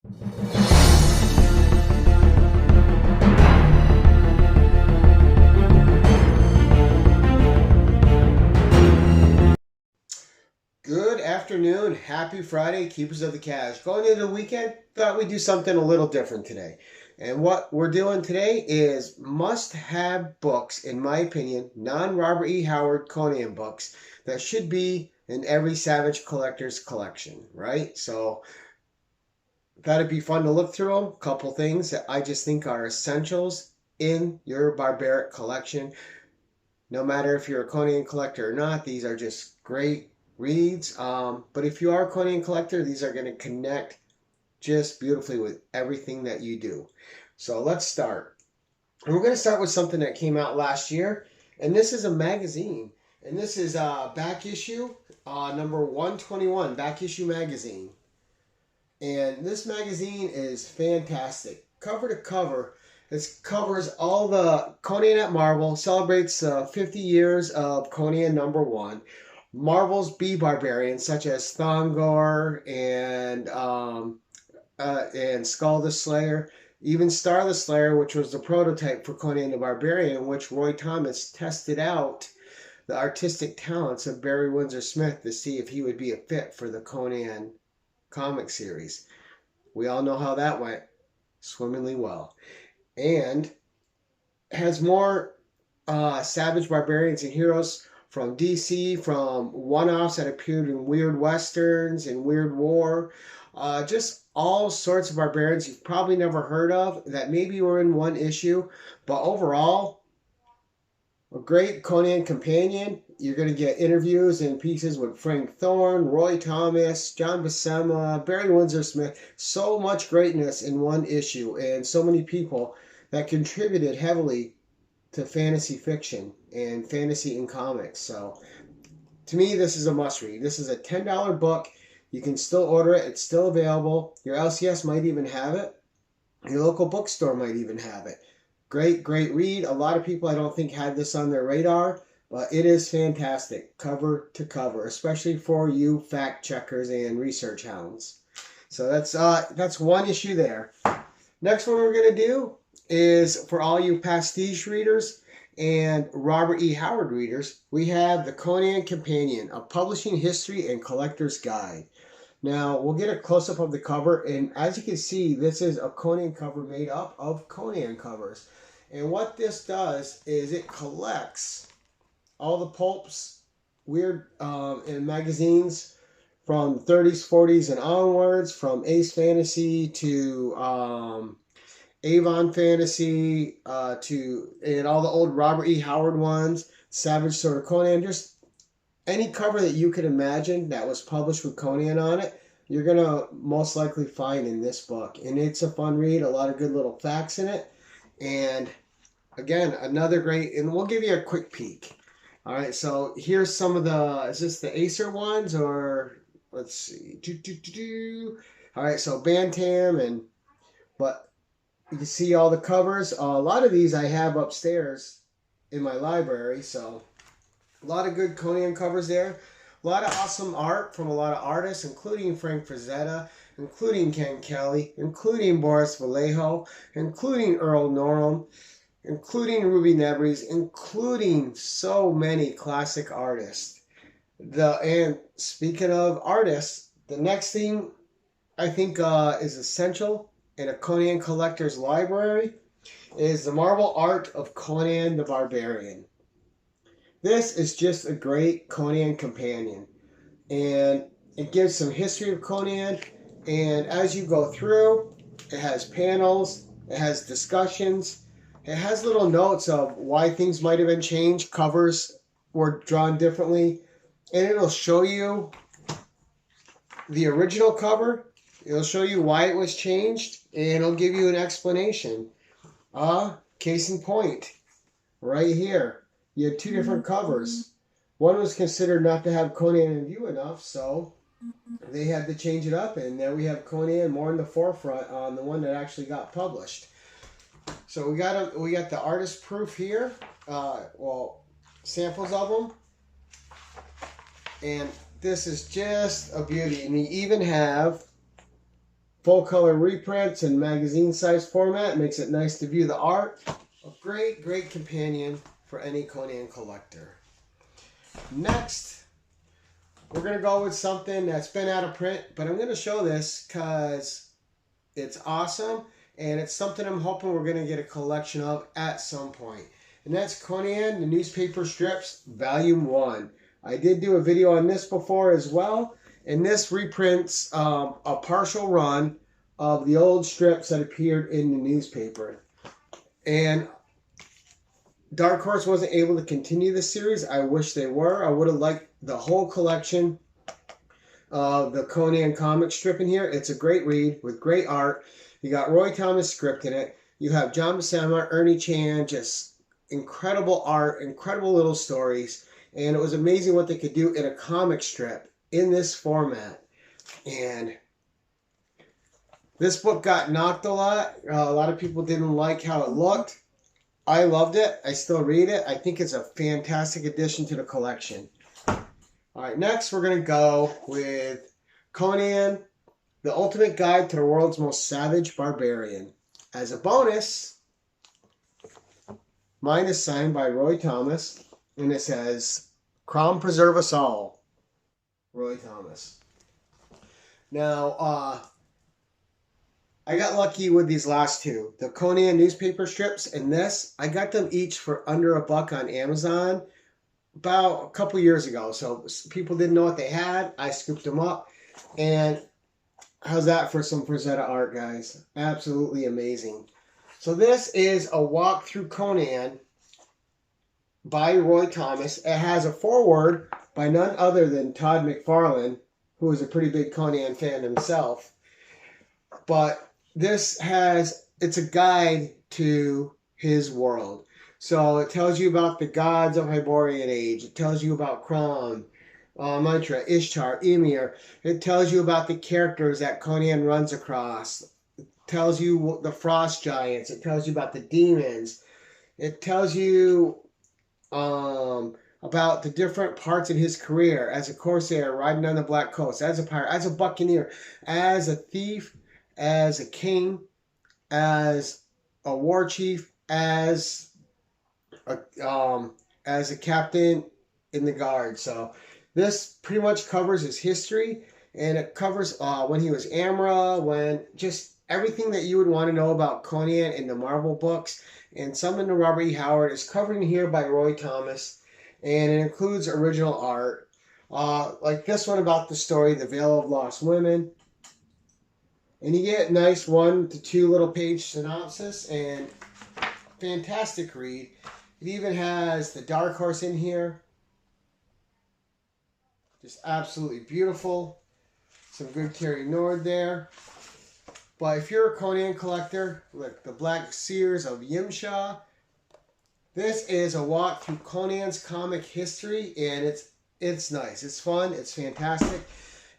Good afternoon. Happy Friday, Keepers of the Cash. Going into the weekend, thought we'd do something a little different today. And what we're doing today is must-have books, in my opinion, non-Robert E. Howard Conan books that should be in every Savage collector's collection, right? So, thought it'd be fun to look through them. Couple things that I just think are essentials in your barbaric collection. No matter if you're a Conan collector or not, these are just great reads. But if you are a Conan collector, these are going to connect just beautifully with everything that you do. So let's start. And we're going to start with something that came out last year. And this is a magazine. And this is back issue number 121, back issue magazine. And this magazine is fantastic. Cover to cover, it covers all the Conan at Marvel, celebrates 50 years of Conan #1. Marvel's B Barbarians, such as Thongor and Skull the Slayer, even Star the Slayer, which was the prototype for Conan the Barbarian, which Roy Thomas tested out the artistic talents of Barry Windsor Smith to see if he would be a fit for the Conan comic series. We all know how that went swimmingly well. And has more Savage Barbarians and heroes from DC, from one-offs that appeared in Weird Westerns and Weird War. Just all sorts of barbarians you've probably never heard of that maybe were in one issue. But overall, a great Conan Companion. You're going to get interviews and pieces with Frank Thorne, Roy Thomas, John Buscema, Barry Windsor Smith. So much greatness in one issue and so many people that contributed heavily to fantasy fiction and fantasy in comics. So to me, this is a must read. This is a $10 book. You can still order it. It's still available. Your LCS might even have it. Your local bookstore might even have it. Great, great read. A lot of people I don't think had this on their radar, but it is fantastic, cover to cover, especially for you fact checkers and research hounds. So that's one issue there. Next one we're going to do is for all you pastiche readers and Robert E. Howard readers, we have the Conan Companion, a publishing history and collector's guide. Now, we'll get a close-up of the cover, and as you can see, this is a Conan cover made up of Conan covers. And what this does is it collects all the pulps, weird, and magazines from 30s, 40s, and onwards, from Ace Fantasy to Avon Fantasy and all the old Robert E. Howard ones, Savage Sword of Conan, just any cover that you could imagine that was published with Conan on it, you're going to most likely find in this book. And it's a fun read, a lot of good little facts in it. And again, another great, and we'll give you a quick peek. All right, so here's some of the, is this the Acer ones or, let's see. All right, so Bantam but you can see all the covers. A lot of these I have upstairs in my library, so a lot of good Conan covers there. A lot of awesome art from a lot of artists, including Frank Frazetta, including Ken Kelly, including Boris Vallejo, including Earl Norham, including Ruby Nebres, including so many classic artists. And speaking of artists, the next thing I think is essential in a Conan collector's library is the Marvel art of Conan the Barbarian. This is just a great Conan companion, and it gives some history of Conan, and as you go through, it has panels, it has discussions, it has little notes of why things might have been changed, covers were drawn differently, and it'll show you the original cover, it'll show you why it was changed, and it'll give you an explanation. Case in point, right here. You had two different covers. One was considered not to have Conan in view enough, so they had to change it up, and there we have Conan more in the forefront on the one that actually got published. So we got the artist proof here, samples of them, and this is just a beauty. And you even have Full color reprints in magazine size format makes it nice to view the art. A great, great companion for any Conan collector. Next, we're going to go with something that's been out of print, but I'm going to show this because it's awesome, and it's something I'm hoping we're going to get a collection of at some point. And that's Conan, the Newspaper Strips, Volume 1. I did do a video on this before as well, and this reprints a partial run of the old strips that appeared in the newspaper. And Dark Horse wasn't able to continue the series. I wish they were. I would have liked the whole collection of the Conan comic strip in here. It's a great read with great art. You got Roy Thomas scripting it. You have John Buscema, Ernie Chan, just incredible art, incredible little stories. And it was amazing what they could do in a comic strip in this format. And this book got knocked a lot. A lot of people didn't like how it looked. I loved it. I still read it. I think it's a fantastic addition to the collection. All right, next we're going to go with Conan, the Ultimate Guide to the World's Most Savage Barbarian. As a bonus, mine is signed by Roy Thomas, and it says, "Crown preserve us all, Roy Thomas." Now, I got lucky with these last two. The Conan newspaper strips and this, I got them each for under $1 on Amazon about a couple years ago. So people didn't know what they had. I scooped them up. And how's that for some Frazetta art, guys? Absolutely amazing. So this is a walk through Conan by Roy Thomas. It has a foreword by none other than Todd McFarlane, who is a pretty big Conan fan himself. But it's a guide to his world. So it tells you about the gods of Hyborian age. It tells you about Kron, Mitra, Ishtar, Ymir. It tells you about the characters that Conan runs across. It tells you the frost giants. It tells you about the demons. It tells you about the different parts in his career as a corsair, riding on the Black Coast, as a pirate, as a buccaneer, as a thief, as a king, as a war chief, as a captain in the guard. So this pretty much covers his history, and it covers when he was Amra, when just everything that you would want to know about Conan in the Marvel books, and some in the Robert E. Howard is covered in here by Roy Thomas, and it includes original art, like this one about the story, The Veil of Lost Women. And you get nice 1 to 2 little page synopsis, and fantastic read. It even has the Dark Horse in here. Just absolutely beautiful. Some good Terry Nord there. But if you're a Conan collector, look, the Black Seers of Yimsha. This is a walk through Conan's comic history, and it's nice. It's fun. It's fantastic.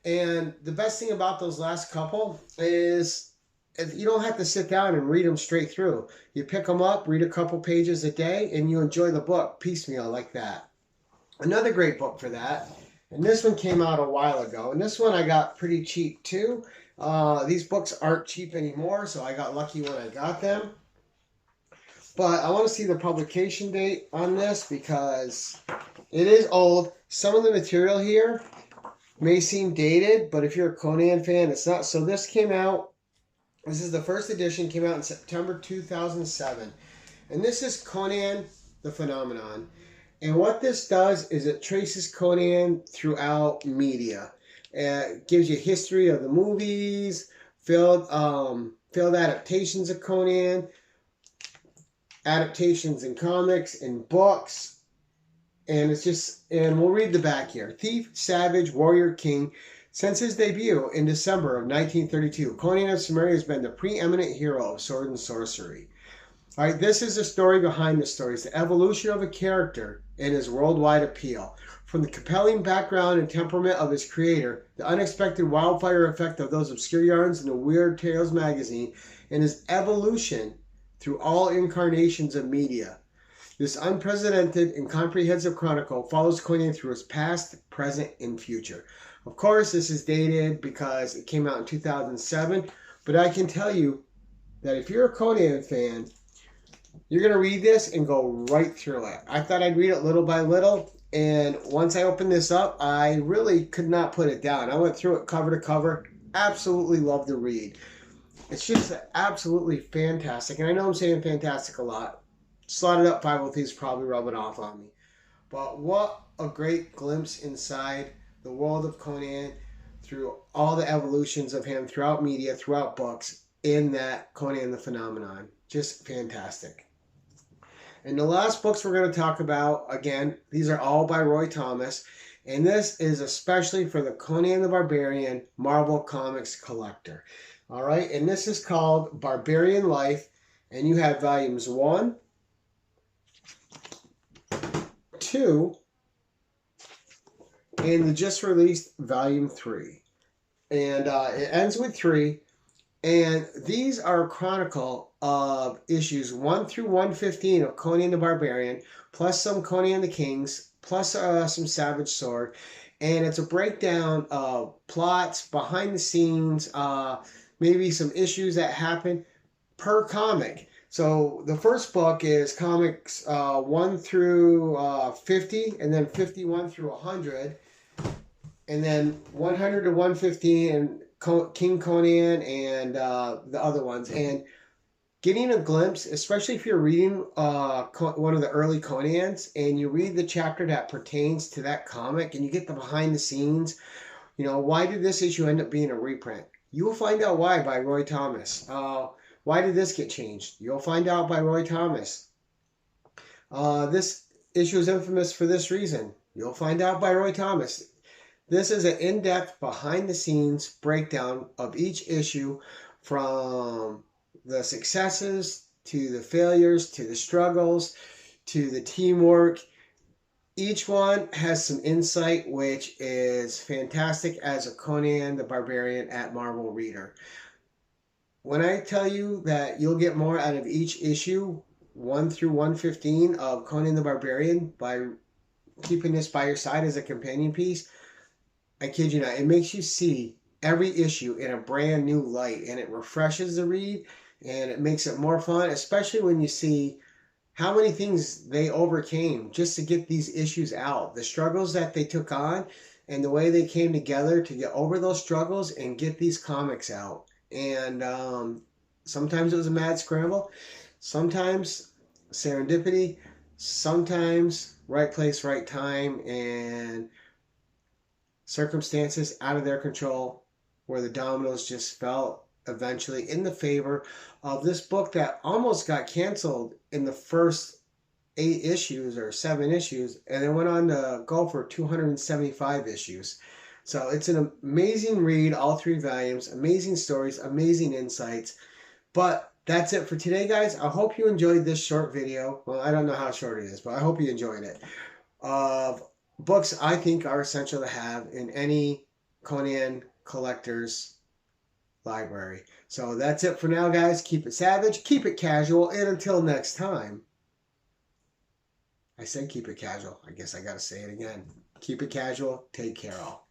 And the best thing about those last couple is you don't have to sit down and read them straight through. You pick them up, read a couple pages a day, and you enjoy the book piecemeal like that. Another great book for that, and this one came out a while ago, and this one I got pretty cheap too. These books aren't cheap anymore, so I got lucky when I got them. But I want to see the publication date on this because it is old. Some of the material here may seem dated, but if you're a Conan fan, it's not. So this came out, this is the first edition, came out in September 2007. And this is Conan The Phenomenon. And what this does is it traces Conan throughout media. It gives you history of the movies, failed adaptations of Conan, adaptations in comics, in books. And it's just, and we'll read the back here. Thief, savage, warrior, king. Since his debut in December of 1932, Conan of Cimmeria has been the preeminent hero of sword and sorcery. All right, this is the story behind the story. It's the evolution of a character and his worldwide appeal. From the compelling background and temperament of his creator, the unexpected wildfire effect of those obscure yarns in the Weird Tales magazine, and his evolution through all incarnations of media. This unprecedented and comprehensive chronicle follows Conan through his past, present, and future. Of course, this is dated because it came out in 2007. But I can tell you that if you're a Conan fan, you're going to read this and go right through it. I thought I'd read it little by little, and once I opened this up, I really could not put it down. I went through it cover to cover. Absolutely love to read. It's just absolutely fantastic. And I know I'm saying fantastic a lot. Slotted Up 503 is probably rubbing off on me. But what a great glimpse inside the world of Conan through all the evolutions of him throughout media, throughout books, in that Conan the Phenomenon. Just fantastic. And the last books we're going to talk about, again, these are all by Roy Thomas. And this is especially for the Conan the Barbarian Marvel Comics collector. All right, and this is called Barbarian Life. And you have volumes 1, 2, and the just released volume 3. And it ends with 3. And these are a chronicle of issues 1 through 115 of Conan the Barbarian, plus some Conan the Kings, plus some Savage Sword. And it's a breakdown of plots, behind the scenes, maybe some issues that happen per comic. So the first book is comics 1 through 50, and then 51 through 100, and then 100 to 115, and King Conan, and the other ones. And getting a glimpse, especially if you're reading one of the early Conans, and you read the chapter that pertains to that comic, and you get the behind the scenes, you know, why did this issue end up being a reprint? You will find out why by Roy Thomas. Why did this get changed? You'll find out by Roy Thomas. This issue is infamous for this reason. You'll find out by Roy Thomas. This is an in-depth, behind-the-scenes breakdown of each issue, from the successes to the failures to the struggles to the teamwork. Each one has some insight, which is fantastic as a Conan the Barbarian at Marvel reader. When I tell you that you'll get more out of each issue, 1 through 115 of Conan the Barbarian, by keeping this by your side as a companion piece, I kid you not, it makes you see every issue in a brand new light, and it refreshes the read, and it makes it more fun, especially when you see how many things they overcame just to get these issues out, the struggles that they took on, and the way they came together to get over those struggles and get these comics out. And sometimes it was a mad scramble, sometimes serendipity, sometimes right place, right time, and circumstances out of their control, where the dominoes just fell eventually in the favor of this book that almost got canceled in the first 8 issues or 7 issues, and it went on to go for 275 issues. So it's an amazing read, all 3 volumes, amazing stories, amazing insights. But that's it for today, guys. I hope you enjoyed this short video. Well, I don't know how short it is, but I hope you enjoyed it. Of books I think are essential to have in any Conan collector's library. So that's it for now, guys. Keep it savage, keep it casual, and until next time. I said keep it casual. I guess I gotta say it again. Keep it casual. Take care, all.